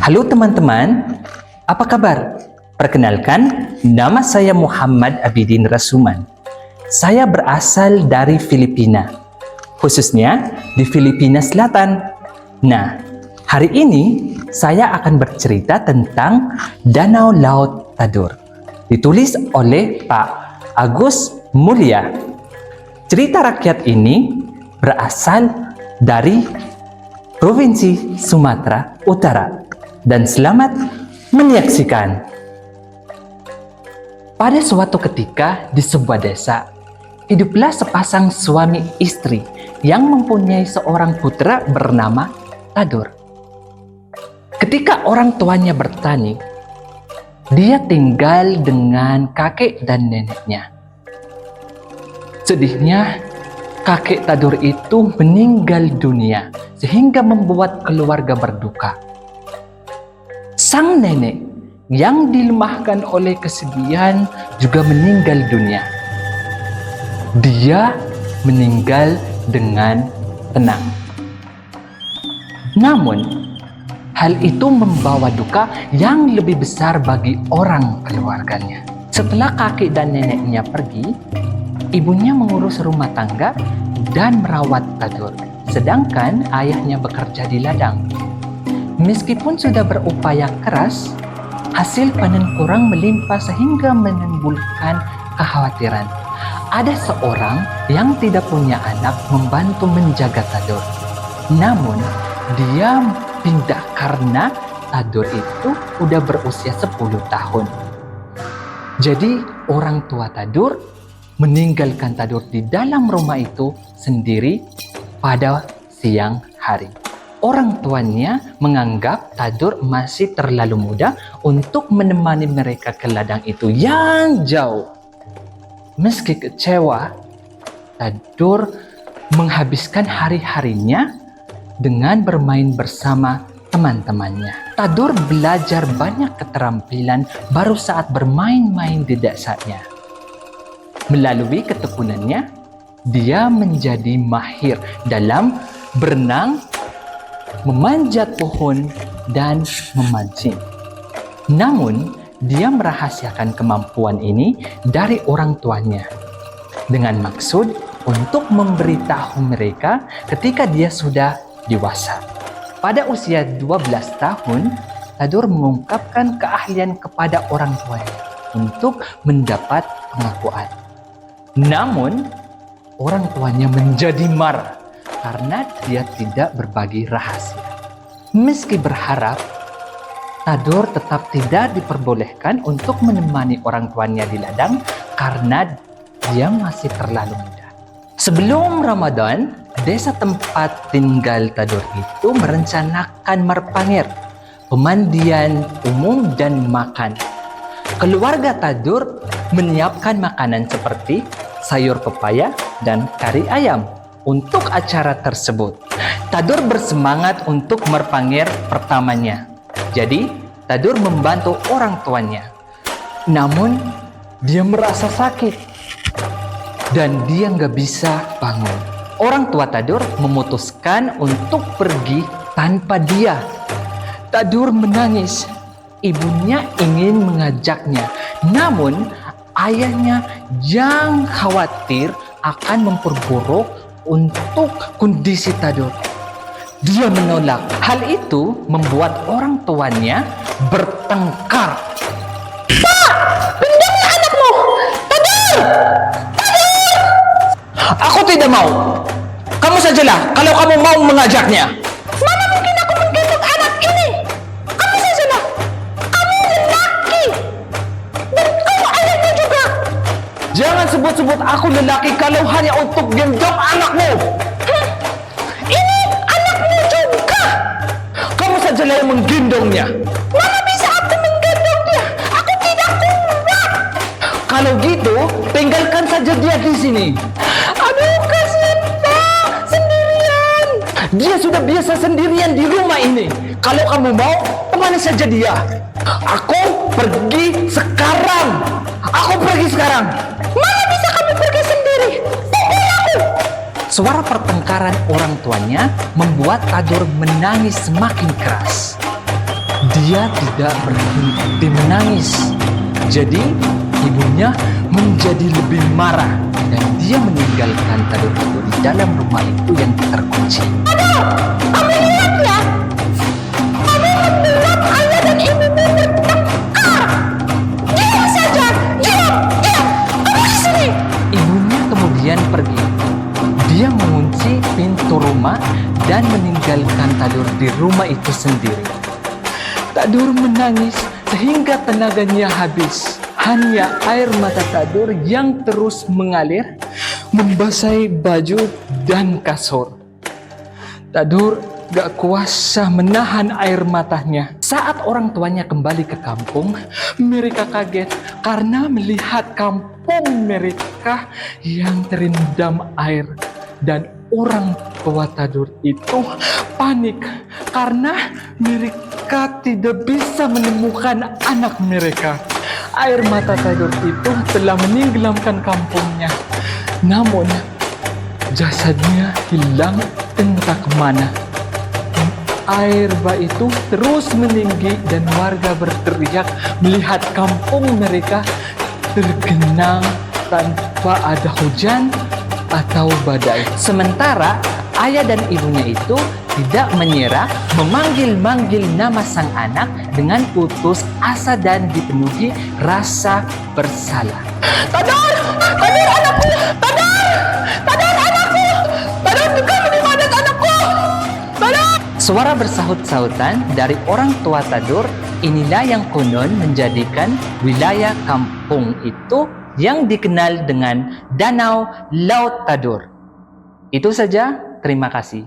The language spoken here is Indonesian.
Halo teman-teman, apa kabar? Perkenalkan, nama saya Muhammad Abidin Rasuman. Saya berasal dari Filipina, khususnya di Filipina Selatan. Nah, hari ini saya akan bercerita tentang Danau Laut Tadur, ditulis oleh Pak Agus Mulia. Cerita rakyat ini berasal dari Provinsi Sumatera Utara. Dan selamat menyaksikan. Pada suatu ketika di sebuah desa, hiduplah sepasang suami istri yang mempunyai seorang putra bernama Tadur. Ketika orang tuanya bertani, dia tinggal dengan kakek dan neneknya. Sedihnya, kakek Tadur itu meninggal dunia sehingga membuat keluarga berduka. Sang nenek yang dilemahkan oleh kesedihan juga meninggal dunia. Dia meninggal dengan tenang. Namun, hal itu membawa duka yang lebih besar bagi orang keluarganya. Setelah kakek dan neneknya pergi, ibunya mengurus rumah tangga dan merawat Tadur, sedangkan ayahnya bekerja di ladang. Meskipun sudah berupaya keras, hasil panen kurang melimpah sehingga menimbulkan kekhawatiran. Ada seorang yang tidak punya anak membantu menjaga Tadur. Namun, dia pindah karena Tadur itu udah berusia 10 tahun. Jadi, orang tua Tadur meninggalkan Tadur di dalam rumah itu sendiri pada siang hari. Orang tuanya menganggap Tadur masih terlalu muda untuk menemani mereka ke ladang itu yang jauh. Meski kecewa, Tadur menghabiskan hari-harinya dengan bermain bersama teman-temannya. Tadur belajar banyak keterampilan baru saat bermain-main di desanya. Melalui ketekunannya, dia menjadi mahir dalam berenang, memanjat pohon, dan memancing. Namun, dia merahasiakan kemampuan ini dari orang tuanya dengan maksud untuk memberitahu mereka ketika dia sudah dewasa. Pada usia 12 tahun, Tadur mengungkapkan keahlian kepada orang tuanya untuk mendapat pengakuan. Namun, orang tuanya menjadi marah karena dia tidak berbagi rahasia. Meski berharap, Tadur tetap tidak diperbolehkan untuk menemani orang tuanya di ladang karena dia masih terlalu muda. Sebelum Ramadan, desa tempat tinggal Tadur itu merencanakan merpangir, pemandian umum dan makan. Keluarga Tadur menyiapkan makanan seperti sayur pepaya dan kari ayam untuk acara tersebut. Tadur bersemangat untuk merpangir pertamanya. Jadi, Tadur membantu orang tuanya. Namun, dia merasa sakit dan dia nggak bisa bangun. Orang tua Tadur memutuskan untuk pergi tanpa dia. Tadur menangis. Ibunya ingin mengajaknya, namun ayahnya yang khawatir akan memperburuk untuk kondisi Tadur. Dia menolak. Hal itu membuat orang tuanya bertengkar. Pak! Pindahlah anakmu! Tadur! Tadur! Aku tidak mau. Kamu sajalah kalau kamu mau mengajaknya. Mana mungkin aku menggendong anak ini? Kamu sajalah. Kamu lelaki. Dan kamu ayahnya juga. Jangan sebut-sebut aku lelaki kalau hanya untuk gendong anakmu. Ini anakmu juga. Kamu sajalah yang menggendongnya. Mana bisa aku menggendongnya? Aku tidak kuat. Kalau gitu, tinggalkan saja dia di sini. Aduh, kasihan Pak, sendirian. Dia sudah biasa sendirian di rumah ini. Kalau kamu mau, temani saja dia. Aku pergi sekarang. Aku pergi sekarang. Mana bisa kamu pergi sendiri? Pukul aku. Suara pertengkaran orang tuanya membuat Tadur menangis semakin keras. Dia tidak berhenti menangis. Jadi, ibunya menjadi lebih marah dan dia meninggalkan Tadur itu di dalam rumah itu yang terkunci. Kamu lihat ya, kamu membuat ayah dan ibumu bertengkar. Diam saja, diam. Kamu di sini. Ibunya kemudian pergi. Dia mengunci pintu rumah dan meninggalkan Tadur di rumah itu sendiri. Tadur menangis sehingga tenaganya habis. Hanya air mata Tadur yang terus mengalir, membasahi baju dan kasur. Tadur gak kuasa menahan air matanya. Saat orang tuanya kembali ke kampung, mereka kaget karena melihat kampung mereka yang terendam air. Dan orang tua Tadur itu panik karena mereka tidak bisa menemukan anak mereka. Air mata Tadur itu telah menenggelamkan kampungnya. Namun, jasadnya hilang entah kemana. Air bah itu terus meninggi dan warga berteriak melihat kampung mereka tergenang tanpa ada hujan atau badai. Sementara ayah dan ibunya itu tidak menyerah, memanggil-manggil nama sang anak dengan putus asa dan dipenuhi rasa bersalah. Tadur! Tadur anakku! Tadur! Tadur anakku! Tadur bukan di mana anakku! Tadur! Suara bersahut-sahutan dari orang tua Tadur inilah yang konon menjadikan wilayah kampung itu yang dikenal dengan Danau Laut Tadur. Itu saja, terima kasih.